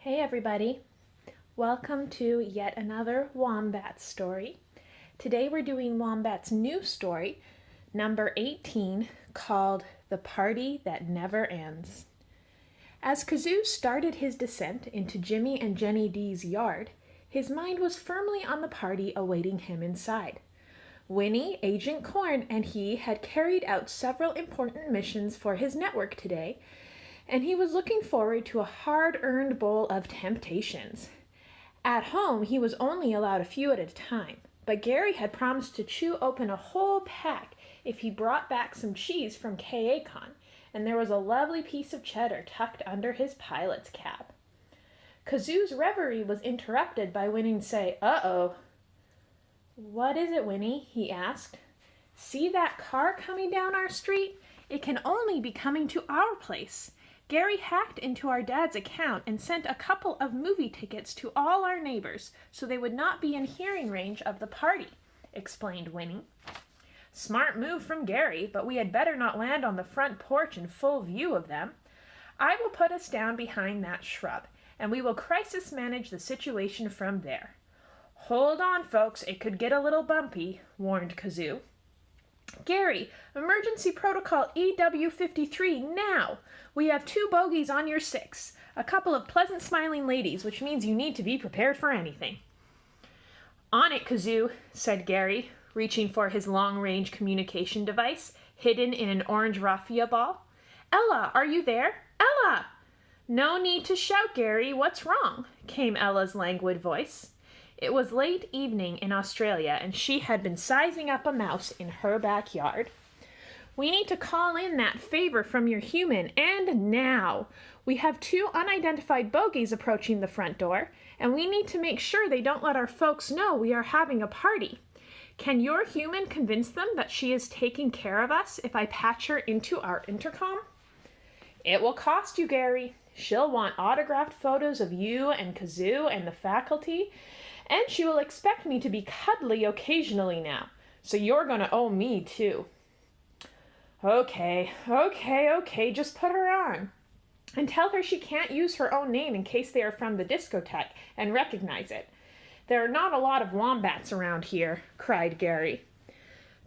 Hey everybody, welcome to yet another Wombat story. Today we're doing Wombat's new story, number 18, called The Party That Never Ends. As Kazoo started his descent into Jimmy and Jenny D's yard, his mind was firmly on the party awaiting him inside. Winnie, Agent Corn, and he had carried out several important missions for his network today, and he was looking forward to a hard-earned bowl of temptations. At home, he was only allowed a few at a time, but Gary had promised to chew open a whole pack if he brought back some cheese from Ktten, and there was a lovely piece of cheddar tucked under his pilot's cap. Kazoo's reverie was interrupted by Winnie say, "Uh-oh." "What is it, Winnie?" he asked. "See that car coming down our street? It can only be coming to our place. Gary hacked into our dad's account and sent a couple of movie tickets to all our neighbors so they would not be in hearing range of the party," explained Winnie. "Smart move from Gary, but we had better not land on the front porch in full view of them. I will put us down behind that shrub, and we will crisis manage the situation from there." "Hold on, folks, it could get a little bumpy," warned Kazoo. "Gary, emergency protocol EW53 now! We have 2 bogeys on your 6, a couple of pleasant smiling ladies, which means you need to be prepared for anything." "On it, Kazoo," said Gary, reaching for his long-range communication device, hidden in an orange raffia ball. "Ella, are you there? Ella!" "No need to shout, Gary. What's wrong?" came Ella's languid voice. It was late evening in Australia, and she had been sizing up a mouse in her backyard. "We need to call in that favor from your human, and now. We have 2 unidentified bogeys approaching the front door, and we need to make sure they don't let our folks know we are having a party. Can your human convince them that she is taking care of us if I patch her into our intercom?" "It will cost you, Gary. She'll want autographed photos of you and Kazoo and the faculty, and she will expect me to be cuddly occasionally now, so you're going to owe me too." Okay, just put her on. And tell her she can't use her own name in case they are from the discotheque and recognize it. There are not a lot of wombats around here," cried Gary.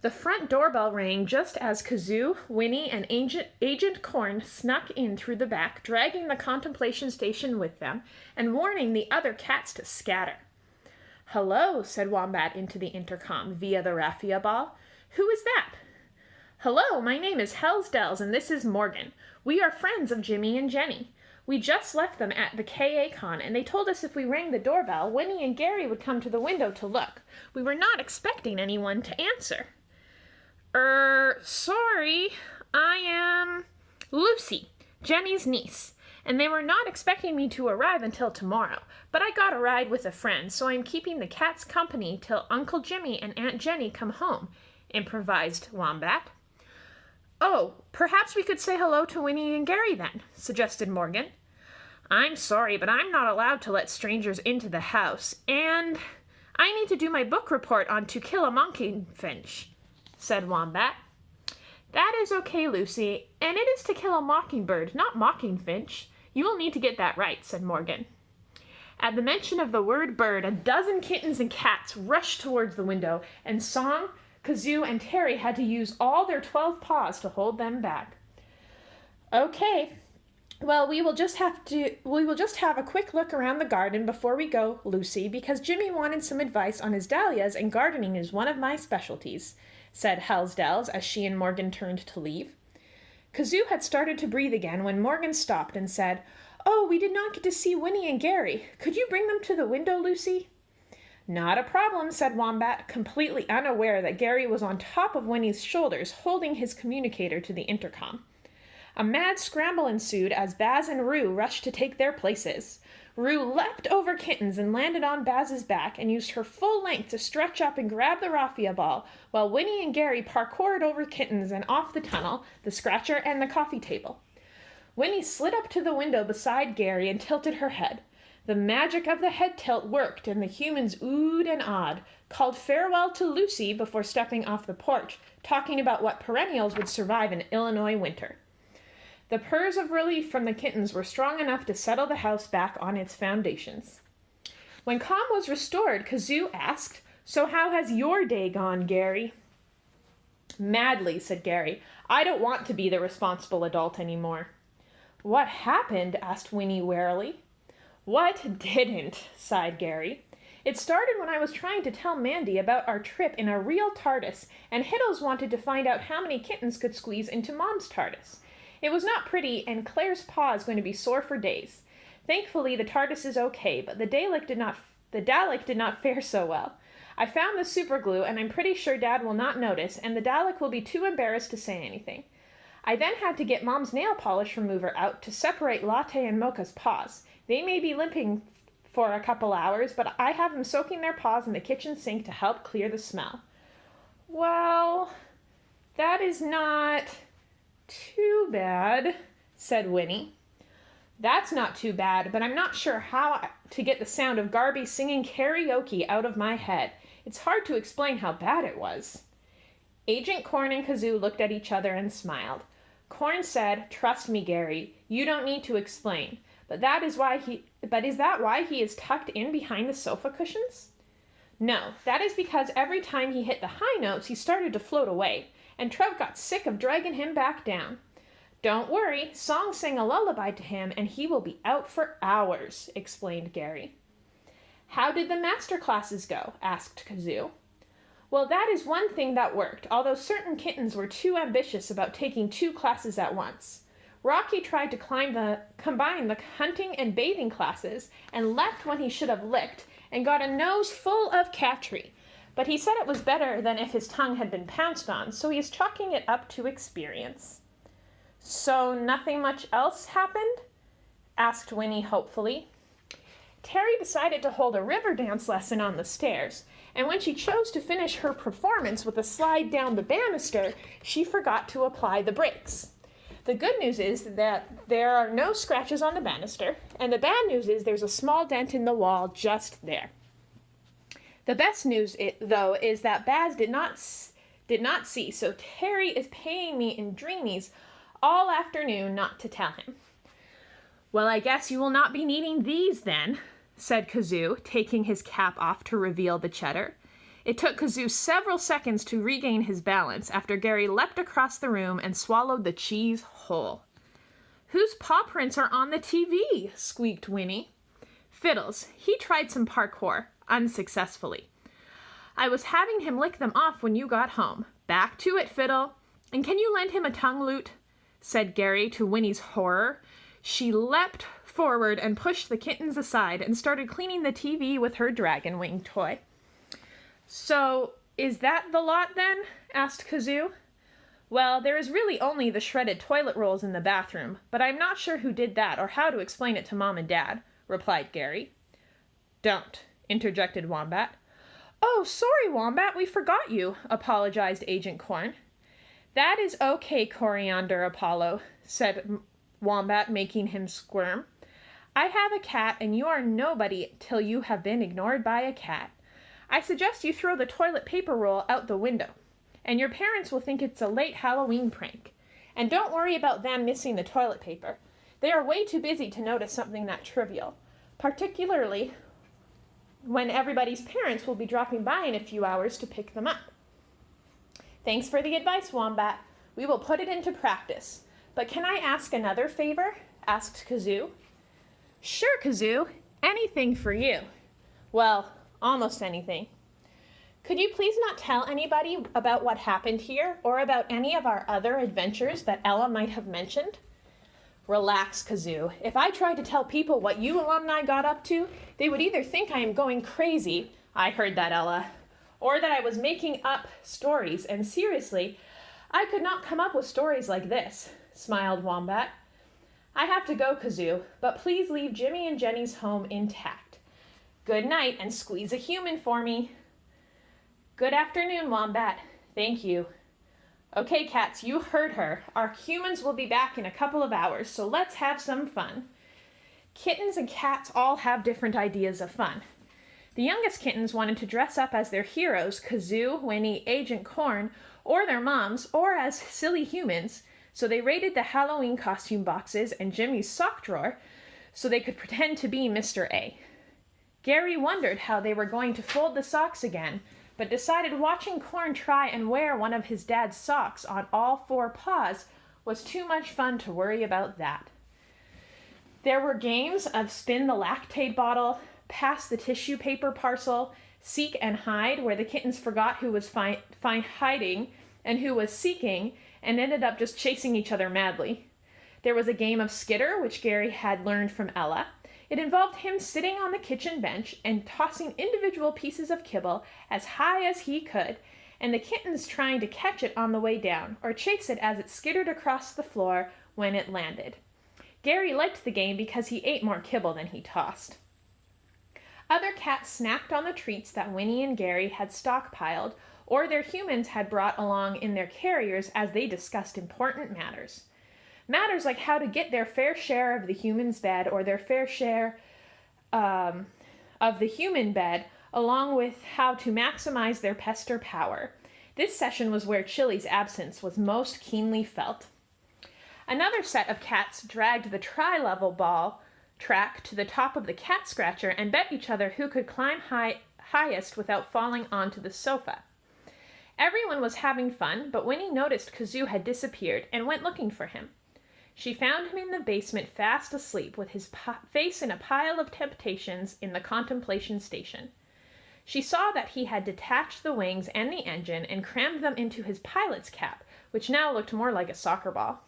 The front doorbell rang just as Kazoo, Winnie, and Agent Corn snuck in through the back, dragging the contemplation station with them and warning the other cats to scatter. "Hello," said Wombat into the intercom via the raffia ball. "Who is that?" "Hello, my name is Hellsdells, and this is Morgan. We are friends of Jimmy and Jenny. We just left them at the Ktten, and they told us if we rang the doorbell, Winnie and Gary would come to the window to look. We were not expecting anyone to answer." Sorry, I am Lucy, Jenny's niece, and they were not expecting me to arrive until tomorrow, but I got a ride with a friend, so I'm keeping the cats company till Uncle Jimmy and Aunt Jenny come home," improvised Wombat. "Oh, perhaps we could say hello to Winnie and Gary then," suggested Morgan. "I'm sorry, but I'm not allowed to let strangers into the house, and I need to do my book report on To Kill a Mockingbird," said Wombat. "That is okay, Lucy, and it is To Kill a Mockingbird, not Mockingfinch. You will need to get that right," said Morgan. At the mention of the word bird, a dozen kittens and cats rushed towards the window, and Song, Kazoo, and Terry had to use all their 12 paws to hold them back. "Okay, well, we will just have a quick look around the garden before we go, Lucy, because Jimmy wanted some advice on his dahlias, and gardening is one of my specialties," said Hellsdells as she and Morgan turned to leave. Kazoo had started to breathe again when Morgan stopped and said, "Oh, we did not get to see Winnie and Gary. Could you bring them to the window, Lucy?" "Not a problem," said Wombat, completely unaware that Gary was on top of Winnie's shoulders, holding his communicator to the intercom. A mad scramble ensued as Baz and Roo rushed to take their places. Roo leapt over Kittens and landed on Baz's back and used her full length to stretch up and grab the raffia ball, while Winnie and Gary parkoured over Kittens and off the tunnel, the scratcher, and the coffee table. Winnie slid up to the window beside Gary and tilted her head. The magic of the head tilt worked, and the humans oohed and awed, called farewell to Lucy before stepping off the porch, talking about what perennials would survive an Illinois winter. The purrs of relief from the kittens were strong enough to settle the house back on its foundations. When calm was restored, Kazoo asked, "So how has your day gone, Gary?" "Madly," said Gary. "I don't want to be the responsible adult anymore." "What happened?" asked Winnie warily. "What didn't?" sighed Gary. "It started when I was trying to tell Mandy about our trip in a real TARDIS, and Hiddles wanted to find out how many kittens could squeeze into Mom's TARDIS. It was not pretty, and Claire's paw is going to be sore for days. Thankfully, the TARDIS is okay, but the Dalek did not fare so well. I found the superglue, and I'm pretty sure Dad will not notice, and the Dalek will be too embarrassed to say anything. I then had to get Mom's nail polish remover out to separate Latte and Mocha's paws. They may be limping for a couple hours, but I have them soaking their paws in the kitchen sink to help clear the smell." "Well, that is not too bad," said Winnie. "That's not too bad, but I'm not sure how to get the sound of Garby singing karaoke out of my head. It's hard to explain how bad it was." Agent Corn and Kazoo looked at each other and smiled. Corn said, "Trust me, Gary, you don't need to explain. But is that why he is tucked in behind the sofa cushions?" "No, that is because every time he hit the high notes, he started to float away, and Trev got sick of dragging him back down. Don't worry, Song sang a lullaby to him, and he will be out for hours," explained Gary. "How did the master classes go?" asked Kazoo. "Well, that is one thing that worked, although certain kittens were too ambitious about taking 2 classes at once. Rocky tried to combine the hunting and bathing classes and left when he should have licked and got a nose full of catry. But he said it was better than if his tongue had been pounced on, so he is chalking it up to experience." "So nothing much else happened?" asked Winnie hopefully. "Terry decided to hold a river dance lesson on the stairs, and when she chose to finish her performance with a slide down the banister, she forgot to apply the brakes. The good news is that there are no scratches on the banister, and the bad news is there's a small dent in the wall just there. The best news, though, is that Baz did not see, so Terry is paying me in dreamies all afternoon not to tell him." "Well, I guess you will not be needing these then," said Kazoo, taking his cap off to reveal the cheddar. It took Kazoo several seconds to regain his balance after Gary leapt across the room and swallowed the cheese whole. "Whose paw prints are on the TV?" squeaked Winnie. "Fiddles. He tried some parkour, unsuccessfully. I was having him lick them off when you got home. Back to it, Fiddle. And can you lend him a tongue lute?" said Gary to Winnie's horror. She leapt forward and pushed the kittens aside and started cleaning the TV with her dragon wing toy. "So, is that the lot then?" asked Kazoo. "Well, there is really only the shredded toilet rolls in the bathroom, but I'm not sure who did that or how to explain it to Mom and Dad," replied Gary. "Don't," interjected Wombat. "Oh, sorry, Wombat, we forgot you," apologized Agent Corn. "That is okay, Coriander Apollo," said Wombat, making him squirm. "I have a cat, and you are nobody till you have been ignored by a cat. I suggest you throw the toilet paper roll out the window, and your parents will think it's a late Halloween prank. And don't worry about them missing the toilet paper. They are way too busy to notice something that trivial, particularly when everybody's parents will be dropping by in a few hours to pick them up." "Thanks for the advice, Wombat. We will put it into practice. But can I ask another favor?" asked Kazoo. "Sure, Kazoo. Anything for you." "Well, almost anything." "Could you please not tell anybody about what happened here, or about any of our other adventures that Ella might have mentioned?" "Relax, Kazoo. If I tried to tell people what you alumni got up to, they would either think I am going crazy," I heard that, Ella, "or that I was making up stories, and seriously, I could not come up with stories like this," smiled Wombat. "I have to go, Kazoo, but please leave Jimmy and Jenny's home intact. Good night, and squeeze a human for me." "Good afternoon, Wombat. Thank you." "Okay, cats, you heard her. Our humans will be back in a couple of hours, so let's have some fun." Kittens and cats all have different ideas of fun. The youngest kittens wanted to dress up as their heroes, Kazoo, Winnie, Agent Corn, or their moms, or as silly humans, So they raided the Halloween costume boxes and Jimmy's sock drawer so they could pretend to be Mr. A. Gary wondered how they were going to fold the socks again, but decided watching Corn try and wear one of his dad's socks on all four paws was too much fun to worry about that. There were games of spin the Lactaid bottle, pass the tissue paper parcel, seek and hide, where the kittens forgot who was hiding and who was seeking and ended up just chasing each other madly. There was a game of Skitter, which Gary had learned from Ella. It involved him sitting on the kitchen bench and tossing individual pieces of kibble as high as he could, and the kittens trying to catch it on the way down or chase it as it skittered across the floor when it landed. Gary liked the game because he ate more kibble than he tossed. Other cats snacked on the treats that Winnie and Gary had stockpiled or their humans had brought along in their carriers as they discussed important matters. Matters like how to get their fair share of the human's bed or their fair share of the human bed, along with how to maximize their pester power. This session was where Chili's absence was most keenly felt. Another set of cats dragged the tri-level ball track to the top of the cat scratcher and bet each other who could climb highest without falling onto the sofa. Everyone was having fun, but Winnie noticed Kazoo had disappeared and went looking for him. She found him in the basement fast asleep with his face in a pile of temptations in the contemplation station. She saw that he had detached the wings and the engine and crammed them into his pilot's cap, which now looked more like a soccer ball.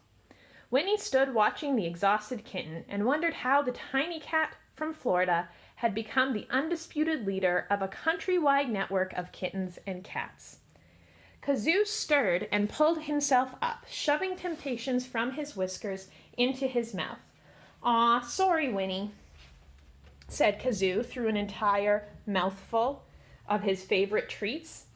Winnie stood watching the exhausted kitten and wondered how the tiny cat from Florida had become the undisputed leader of a countrywide network of kittens and cats. Kazoo stirred and pulled himself up, shoving temptations from his whiskers into his mouth. "Aw, sorry, Winnie," said Kazoo through an entire mouthful of his favorite treats.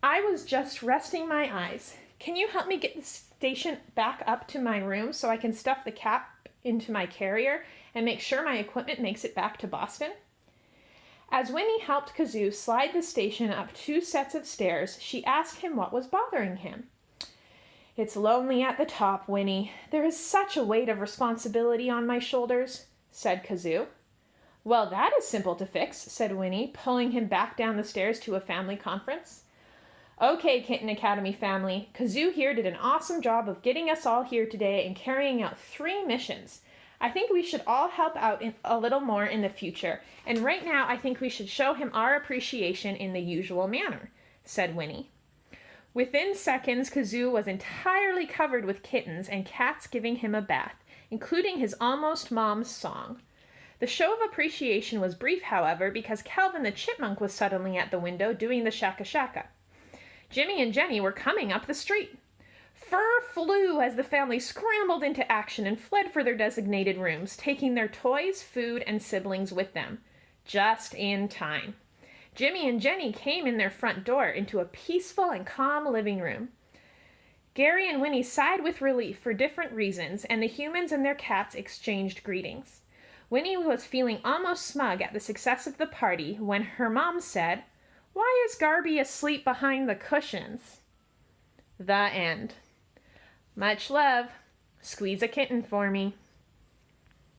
"I was just resting my eyes. Can you help me get the station back up to my room so I can stuff the cap into my carrier and make sure my equipment makes it back to Boston?" As Winnie helped Kazoo slide the station up 2 sets of stairs, she asked him what was bothering him. "It's lonely at the top, Winnie. There is such a weight of responsibility on my shoulders," said Kazoo. "Well, that is simple to fix," said Winnie, pulling him back down the stairs to a family conference. "Okay, Kitten Academy family, Kazoo here did an awesome job of getting us all here today and carrying out 3 missions. I think we should all help out a little more in the future, and right now I think we should show him our appreciation in the usual manner," said Winnie. Within seconds, Kazoo was entirely covered with kittens and cats giving him a bath, including his almost mom's song. The show of appreciation was brief, however, because Calvin the chipmunk was suddenly at the window doing the shaka shaka. Jimmy and Jenny were coming up the street. Fur flew as the family scrambled into action and fled for their designated rooms, taking their toys, food, and siblings with them. Just in time. Jimmy and Jenny came in their front door into a peaceful and calm living room. Gary and Winnie sighed with relief for different reasons, and the humans and their cats exchanged greetings. Winnie was feeling almost smug at the success of the party when her mom said, "Why is Garby asleep behind the cushions?" The end. Much love. Squeeze a kitten for me.